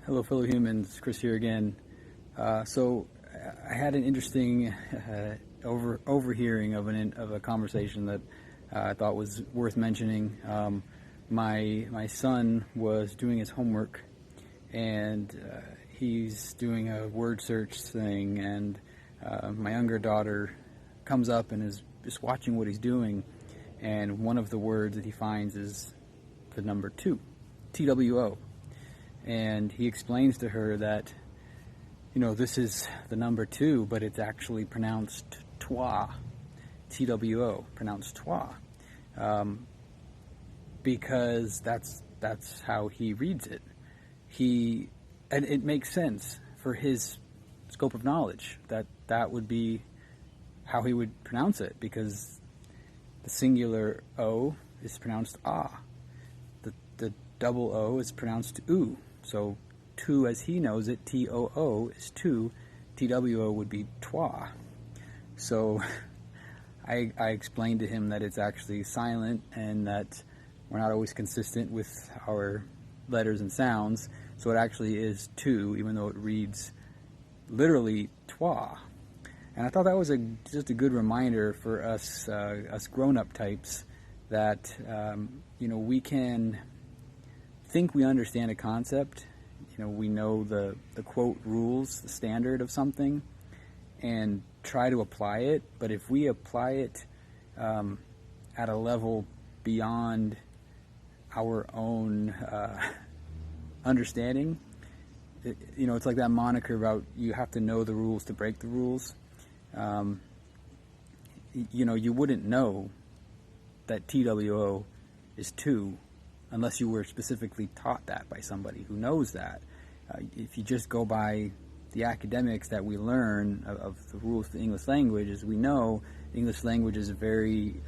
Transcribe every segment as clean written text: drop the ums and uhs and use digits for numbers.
Hello, fellow humans. Chris here again. So I had an interesting overhearing of a conversation that I thought was worth mentioning. My son was doing his homework, and he's doing a word search thing, and my younger daughter comes up and is just watching what he's doing, and one of the words that he finds is the number 2, TWO. And he explains to her that, this is the number 2, but it's actually pronounced toi, TWO, pronounced toi, because that's how he reads it. And it makes sense for his scope of knowledge that would be how he would pronounce it, because the singular O is pronounced ah, the double O is pronounced oo. So 2 as he knows it, TOO is 2, TWO would be toi. So I explained to him that it's actually silent and that we're not always consistent with our letters and sounds, so it actually is 2, even though it reads literally toi. And I thought that was just a good reminder for us grown-up types that we can think we understand a concept. We know the quote rules, the standard of something, and try to apply it. But if we apply it at a level beyond our own understanding, it's like that moniker about you have to know the rules to break the rules. You wouldn't know that TWO is 2 unless you were specifically taught that by somebody who knows that. If you just go by the academics that we learn of the rules of the English language, as we know, the English language is very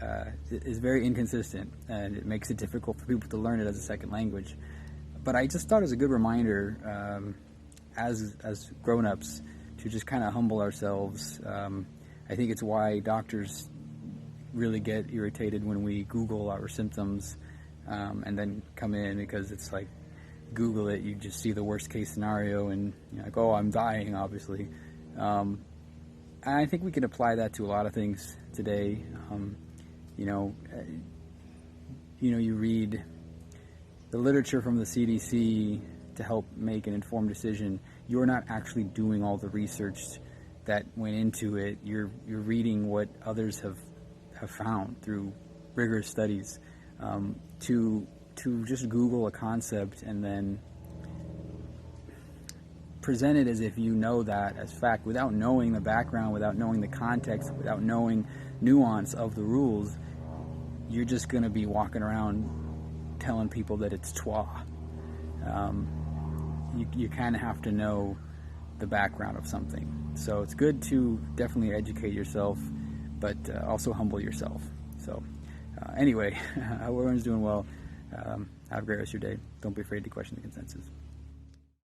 inconsistent, and it makes it difficult for people to learn it as a second language. But I just thought it was a good reminder, as grown-ups, to just kind of humble ourselves. I think it's why doctors really get irritated when we Google our symptoms and then come in, because it's like, Google it, you just see the worst case scenario, and you're like, oh, I'm dying, obviously. And I think we can apply that to a lot of things today. You read the literature from the CDC to help make an informed decision. You're not actually doing all the research that went into it. You're reading what others have found through rigorous studies. To just Google a concept and then present it as if you know that as fact, without knowing the background, without knowing the context, without knowing nuance of the rules, you're just going to be walking around telling people that it's toi. You kind of have to know the background of something. So it's good to definitely educate yourself, but also humble yourself. So anyway, I hope everyone's doing well. Have a great rest of your day. Don't be afraid to question the consensus.